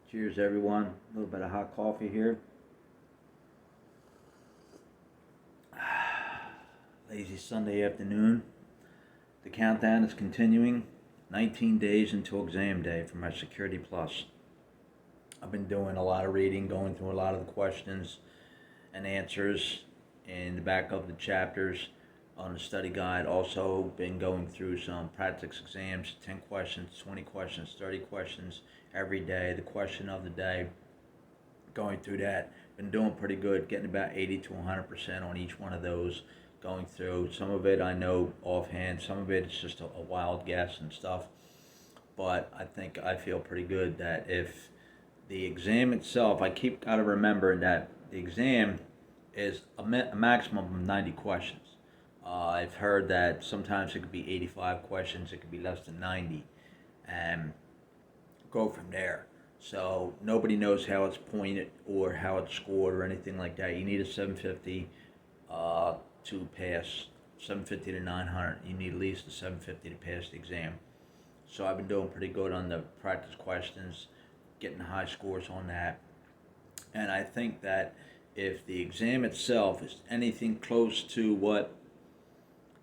Cheers, everyone. A little bit of hot coffee here. Lazy Sunday afternoon. The countdown is continuing. 19 days until exam day for my Security Plus. I've been doing a lot of reading, going through a lot of the questions and answers in the back of the chapters on the study guide. Also been going through some practice exams, 10 questions, 20 questions, 30 questions every day, the question of the day, going through that. Been doing pretty good, getting about 80 to 100% on each one of those, going through. Some of it I know offhand, some of it is just a wild guess and stuff. But I feel pretty good that if the exam itself, I keep got to remember that the exam is a maximum of 90 questions. I've heard that sometimes it could be 85 questions, it could be less than 90, and go from there. So nobody knows how it's pointed or how it's scored or anything like that. You need a 750 to pass, 750 to 900. You need at least a 750 to pass the exam. So I've been doing pretty good on the practice questions, getting high scores on that. And I think that if the exam itself is anything close to what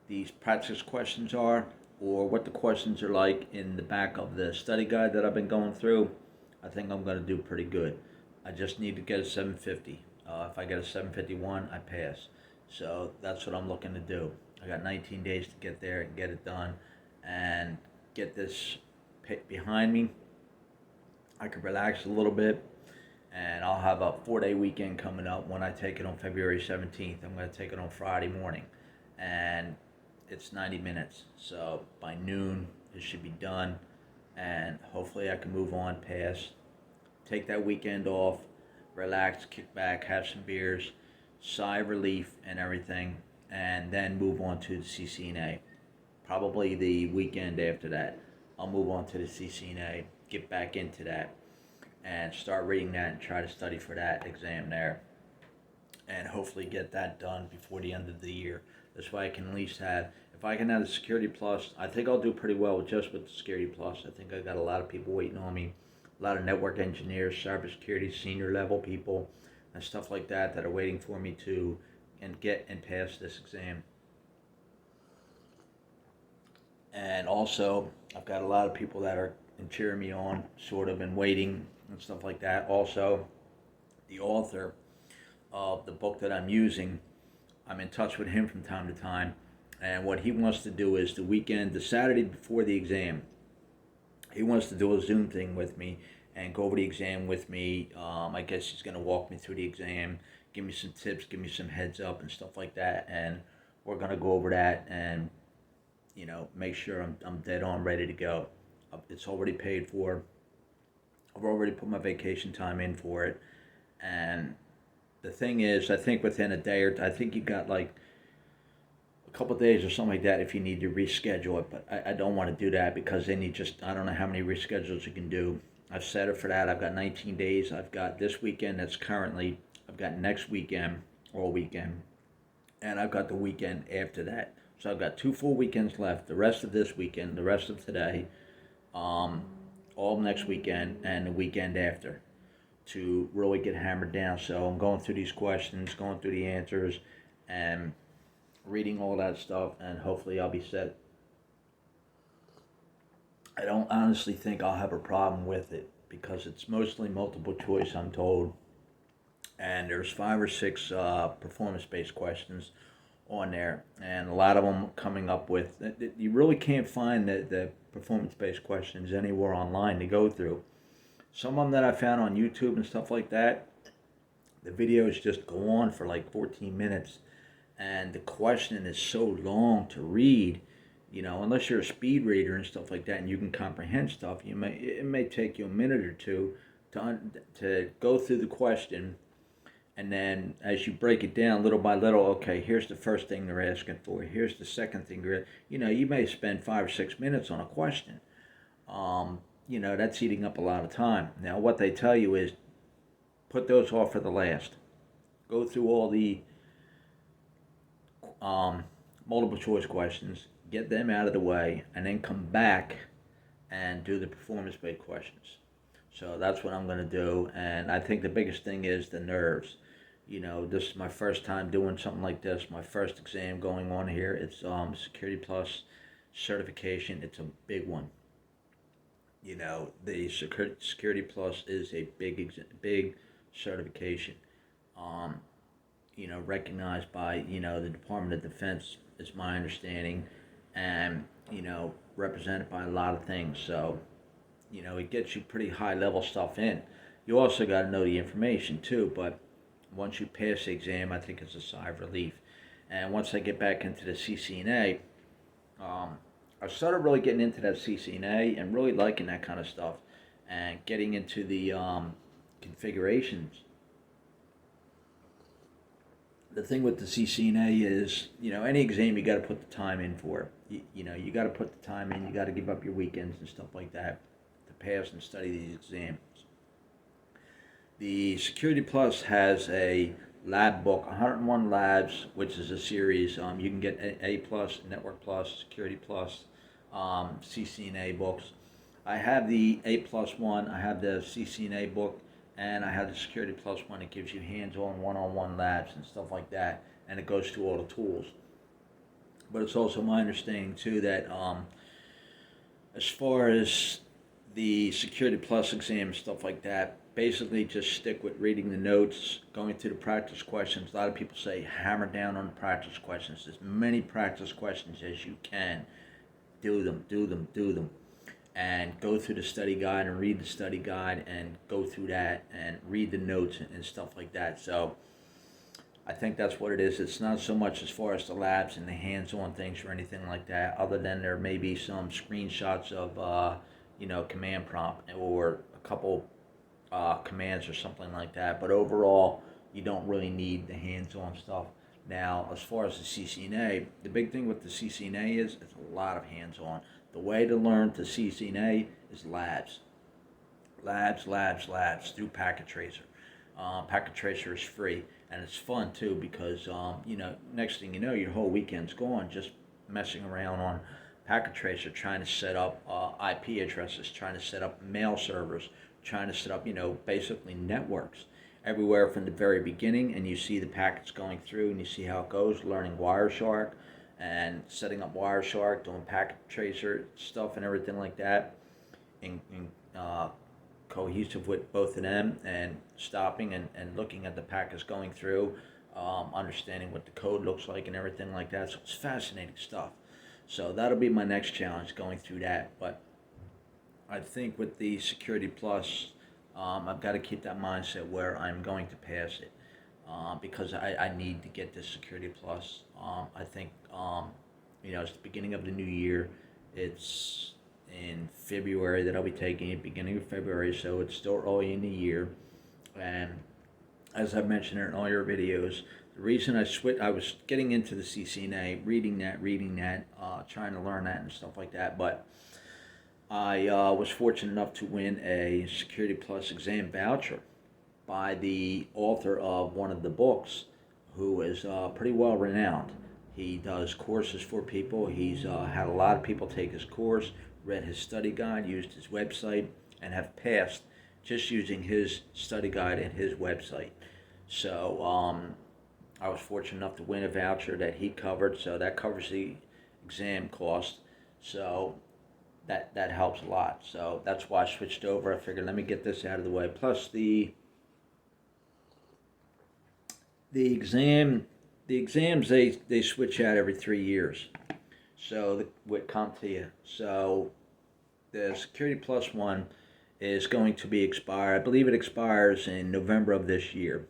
these practice questions are, or what the questions are like in the back of the study guide that I've been going through, I think I'm going to do pretty good. I just need to get a 750. If I get a 751, I pass. So that's what I'm looking to do. I got 19 days to get there and get it done and get this behind me. I can relax a little bit, and I'll have a 4-day weekend coming up when I take it on February 17th. I'm going to take it on Friday morning, and it's 90 minutes. So by noon, it should be done, and hopefully I can move on past, take that weekend off, relax, kick back, have some beers, sigh of relief and everything, and then move on to the CCNA. Probably the weekend after that, I'll move on to the CCNA, get back into that, and start reading that and try to study for that exam there, and hopefully get that done before the end of the year. This way I can at least have, if I can have the Security Plus, I think I'll do pretty well just with the Security Plus. I think I got a lot of people waiting on me, a lot of network engineers, cybersecurity, senior level people, and stuff like that that are waiting for me to and get and pass this exam. And also, I've got a lot of people that are cheering me on, sort of, and waiting and stuff like that. Also, the author of the book that I'm using, I'm in touch with him from time to time, and what he wants to do is the Saturday before the exam, he wants to do a Zoom thing with me and go over the exam with me. I guess he's going to walk me through the exam, give me some tips, give me some heads up and stuff like that, and we're going to go over that and make sure I'm dead on ready to go. It's already paid for. I've already put my vacation time in for it, and the thing is, I think within a day or I think you got like a couple of days or something like that if you need to reschedule it. But I don't want to do that because then I don't know how many reschedules you can do. I've set it for that. I've got 19 days. I've got this weekend I've got next weekend, all weekend, and I've got the weekend after that. So I've got 2 full weekends left. The rest of this weekend, the rest of today, all next weekend, and the weekend after, to really get hammered down. So I'm going through these questions, going through the answers, and reading all that stuff, and hopefully I'll be set. I don't honestly think I'll have a problem with it because it's mostly multiple choice, I'm told, and there's 5 or 6 performance-based questions on there, and a lot of them coming up with, you really can't find the performance-based questions anywhere online to go through. Some of them that I found on YouTube and stuff like that, the videos just go on for like 14 minutes, and the question is so long to read, unless you're a speed reader and stuff like that, and you can comprehend stuff, it may take you a minute or two to go through the question, and then as you break it down little by little, okay, here's the first thing they're asking for, here's the second thing you may spend 5 or 6 minutes on a question. That's eating up a lot of time. Now, what they tell you is put those off for the last. Go through all the multiple choice questions, get them out of the way, and then come back and do the performance-based questions. So that's what I'm going to do. And I think the biggest thing is the nerves. This is my first time doing something like this, my first exam going on here. It's Security Plus certification. It's a big one. The Security Plus is a big certification. Um, recognized by, the Department of Defense, is my understanding, and, represented by a lot of things. So, it gets you pretty high level stuff in. You also got to know the information too, but once you pass the exam, I think it's a sigh of relief. And once I get back into the CCNA, I started really getting into that CCNA and really liking that kind of stuff, and getting into the configurations. The thing with the CCNA is, any exam you got to put the time in for. You got to put the time in. You got to give up your weekends and stuff like that to pass and study these exams. The Security Plus has a lab book, 101 labs, which is a series. You can get A Plus, Network Plus, Security Plus, CCNA books. I have the A Plus one. I have the CCNA book, and I have the Security Plus one. It gives you hands-on, one-on-one labs and stuff like that, and it goes through all the tools. But it's also my understanding too that as far as the Security Plus exam and stuff like that, basically just stick with reading the notes, going through the practice questions. A lot of people say hammer down on the practice questions. As many practice questions as you can. Do them, do them, do them. And go through the study guide and read the study guide and go through that and read the notes and stuff like that. So I think that's what it is. It's not so much as far as the labs and the hands-on things or anything like that, other than there may be some screenshots of, command prompt or a couple commands or something like that. But overall, you don't really need the hands-on stuff. Now, as far as the CCNA, the big thing with the CCNA is it's a lot of hands-on. The way to learn the CCNA is labs. Labs through Packet Tracer. Packet Tracer is free, and it's fun too because, next thing you know, your whole weekend's gone just messing around on Packet Tracer, trying to set up IP addresses, trying to set up mail servers, trying to set up, basically networks everywhere from the very beginning, and you see the packets going through and you see how it goes, learning Wireshark and setting up Wireshark, doing Packet Tracer stuff and everything like that, in cohesive with both of them, and stopping and looking at the packets going through, understanding what the code looks like and everything like that. So it's fascinating stuff. So that'll be my next challenge, going through that. But I think with the Security Plus, I've got to keep that mindset where I'm going to pass it, because I need to get this Security Plus. I think, it's the beginning of the new year. It's in February that I'll be taking it, beginning of February, so it's still early in the year. And as I've mentioned in all your videos, the reason I was getting into the CCNA, reading that, trying to learn that and stuff like that, but I was fortunate enough to win a Security Plus exam voucher by the author of one of the books, who is pretty well renowned. He does courses for people. He's had a lot of people take his course, read his study guide, used his website, and have passed just using his study guide and his website. So I was fortunate enough to win a voucher that he covered, so that covers the exam cost. So that helps a lot. So that's why I switched over. I figured, let me get this out of the way. Plus the exams they switch out every 3 years. So with CompTIA. So the Security Plus one is going to be expired. I believe it expires in November of this year,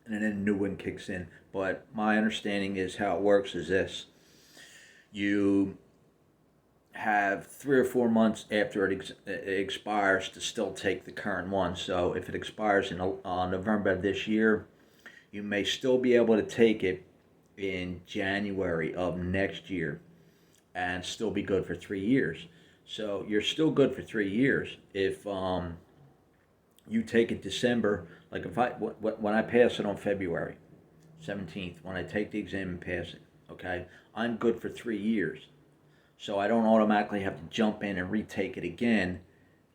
and then a new one kicks in. But my understanding is how it works is this: you have 3 or 4 months after it expires to still take the current one. So if it expires in November of this year, you may still be able to take it in January of next year and still be good for 3 years. So you're still good for 3 years if you take it December. Like when I pass it on February 17th, when I take the exam and pass it, okay, I'm good for 3 years. So I don't automatically have to jump in and retake it again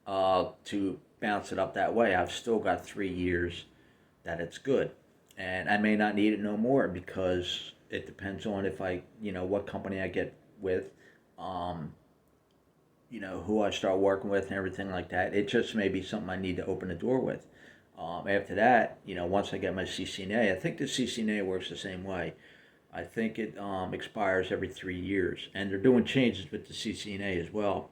to bounce it up that way, I've still got 3 years that it's good. And I may not need it no more because it depends on if what company I get with, um, who I start working with and everything like that. It just may be something I need to open the door with. After that, once I get my CCNA, I think the CCNA works the same way. I think it expires every 3 years, and they're doing changes with the CCNA as well.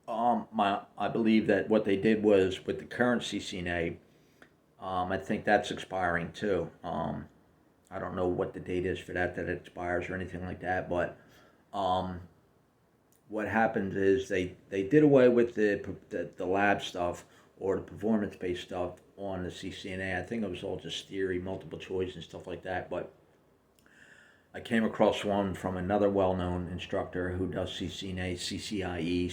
I believe that what they did was with the current CCNA, I think that's expiring too. I don't know what the date is for that it expires or anything like that, but um, what happens is they did away with the lab stuff or the performance based stuff on the CCNA. I think it was all just theory, multiple choice, and stuff like that. But I came across one from another well-known instructor who does CCNA, CCIE,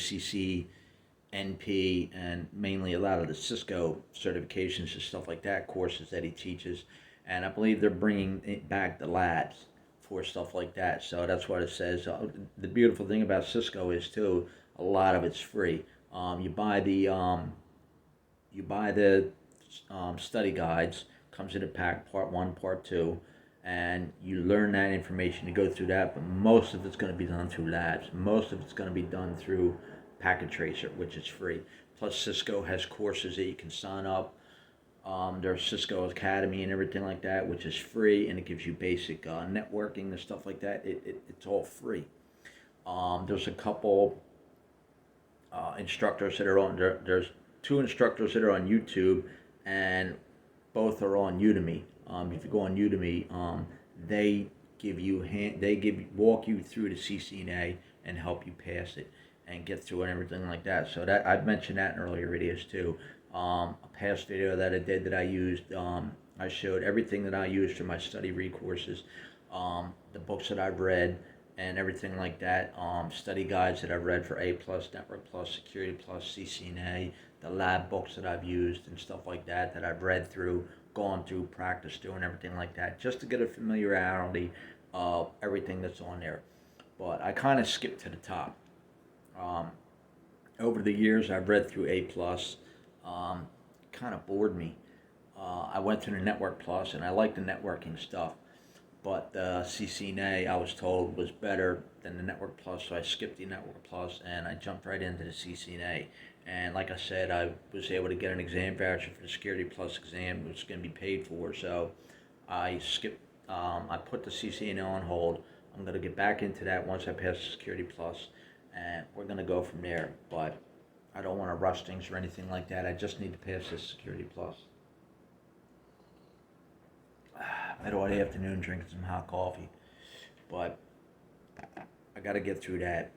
CCNP, and mainly a lot of the Cisco certifications and stuff like that, courses that he teaches. And I believe they're bringing back the labs for stuff like that. So that's what it says. The beautiful thing about Cisco is too, a lot of it's free. You buy the study guides, comes in a pack, part one, part two, and you learn that information. You go through that, but most of it's going to be done through labs. Most of it's going to be done through Packet Tracer, which is free. Plus, Cisco has courses that you can sign up. There's Cisco Academy and everything like that, which is free, and it gives you basic networking and stuff like that. It's all free. There's a couple instructors that are on there. There's two instructors that are on YouTube, and both are on Udemy. If you go on Udemy, they walk you through the CCNA and help you pass it and get through and everything like that. So that I've mentioned that in earlier videos too. A past video that I did that I used, I showed everything that I used for my study recourses, the books that I've read, and everything like that. Study guides that I've read for A+, Network+, Security+, CCNA, the lab books that I've used and stuff like that I've read through, gone through, practiced through, and everything like that, just to get a familiarity of everything that's on there. But I kind of skipped to the top. Over the years, I've read through A+. Kind of bored me. I went to the Network Plus, and I like the networking stuff. But the CCNA, I was told, was better than the Network Plus, so I skipped the Network Plus, and I jumped right into the CCNA. And like I said, I was able to get an exam voucher for the Security Plus exam, which is going to be paid for, so I skipped. I put the CCNA on hold. I'm going to get back into that once I pass the Security Plus, and we're going to go from there. But I don't want to rush things or anything like that. I just need to pass this Security Plus. Middle of the afternoon, drinking some hot coffee, but I got to get through that.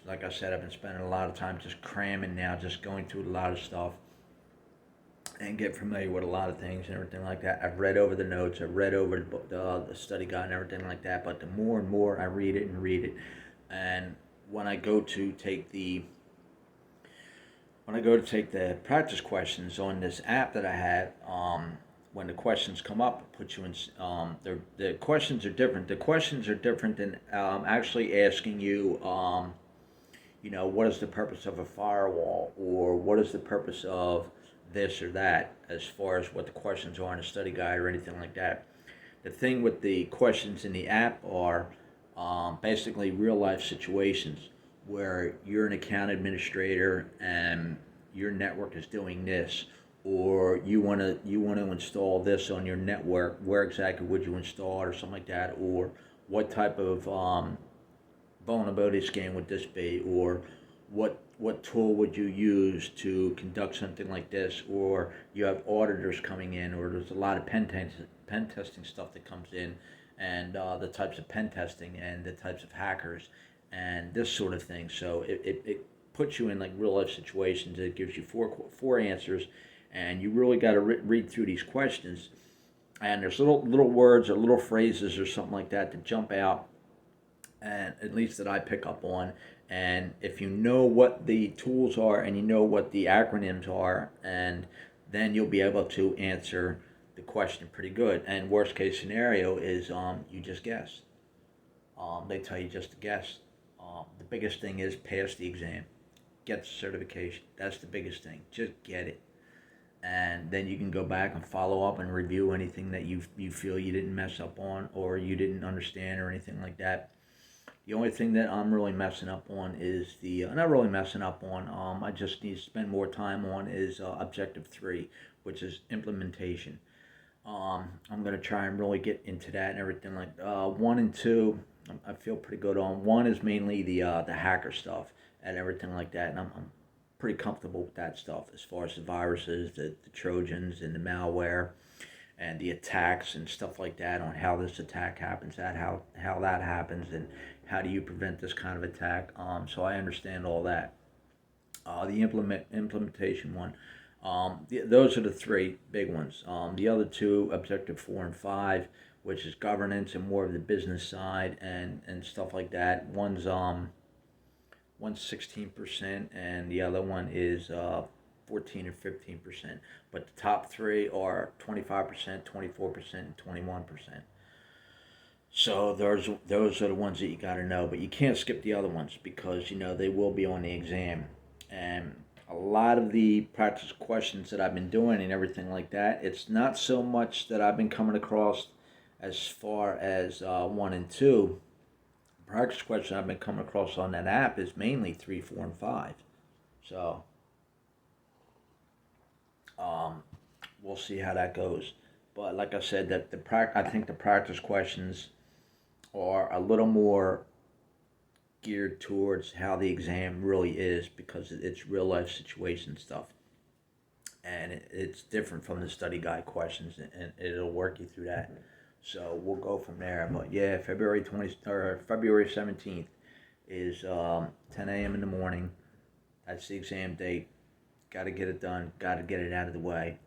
Like I said, I've been spending a lot of time just cramming now, just going through a lot of stuff and get familiar with a lot of things and everything like that. I've read over the notes, I've read over the study guide and everything like that, but the more and more I read it, and when I go to take the practice questions on this app that I have, when the questions come up, it puts you in. The questions are different. The questions are different than actually asking you, what is the purpose of a firewall, or what is the purpose of this or that, as far as what the questions are in a study guide or anything like that. The thing with the questions in the app are basically real life situations where you're an account administrator and your network is doing this, or you want to install this on your network. Where exactly would you install it, or something like that, or what type of vulnerability scan would this be, or what tool would you use to conduct something like this, or you have auditors coming in, or there's a lot of pen testing stuff that comes in, and the types of pen testing and the types of hackers and this sort of thing. So it puts you in like real life situations. It gives you four answers, and you really got to read through these questions. And there's little words or little phrases or something like that jump out, and at least that I pick up on. And if you know what the tools are and you know what the acronyms are, and then you'll be able to answer the question pretty good. And worst case scenario is you just guess. They tell you just to guess. The biggest thing is pass the exam. get the certification. That's the biggest thing. Just get it. And then you can go back and follow up and review anything that you feel you didn't mess up on or you didn't understand or anything like that. The only thing that I'm really messing up on is not really messing up on, I just need to spend more time on is Objective 3, which is implementation. I'm going to try and really get into that and everything like 1 and 2. I feel pretty good on. 1 is mainly the hacker stuff and everything like that, and I'm pretty comfortable with that stuff as far as the viruses, the Trojans, and the malware, and the attacks and stuff like that on how this attack happens, how that happens, and how do you prevent this kind of attack. So I understand all that. The implementation one. Those are the three big ones. The other two, Objective 4 and 5, which is governance and more of the business side and stuff like that. One's 16% and the other one is 14 or 15%. But the top three are 25%, 24%, and 21%. So those are the ones that you got to know, but you can't skip the other ones because they will be on the exam. And a lot of the practice questions that I've been doing and everything like that, it's not so much that I've been coming across as far as 1 and 2. The practice question I've been coming across on that app is mainly 3, 4, and 5. So we'll see how that goes. But like I said, that I think the practice questions are a little more geared towards how the exam really is because it's real life situation stuff, and it's different from the study guide questions, and it'll work you through that. So we'll go from there. But yeah, February 17th is 10 a.m. in the morning. That's the exam date. Got to get it done. Got to get it out of the way.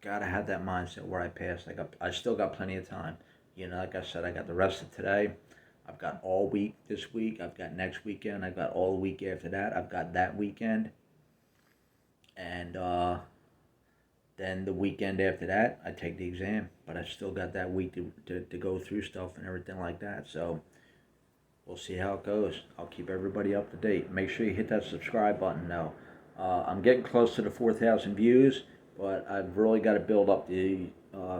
Got to have that mindset where I pass. I still got plenty of time. Like I said, I got the rest of today. I've got all week this week. I've got next weekend. I've got all the week after that. I've got that weekend. And then the weekend after that, I take the exam. But I still got that week to go through stuff and everything like that. So we'll see how it goes. I'll keep everybody up to date. Make sure you hit that subscribe button though. I'm getting close to the 4,000 views, but I've really got to build up the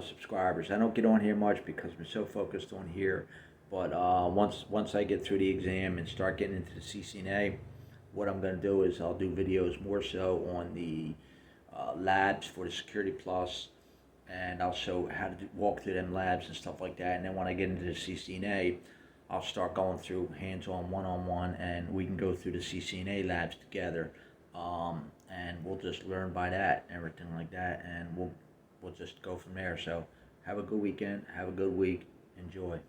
subscribers. I don't get on here much because I'm so focused on here. But once I get through the exam and start getting into the CCNA, what I'm going to do is I'll do videos more so on the labs for the Security Plus, and I'll show how to walk through them labs and stuff like that. And then when I get into the CCNA, I'll start going through hands-on, one-on-one, and we can go through the CCNA labs together. And we'll just learn by that, everything like that, and we'll just go from there. So have a good weekend, have a good week, enjoy.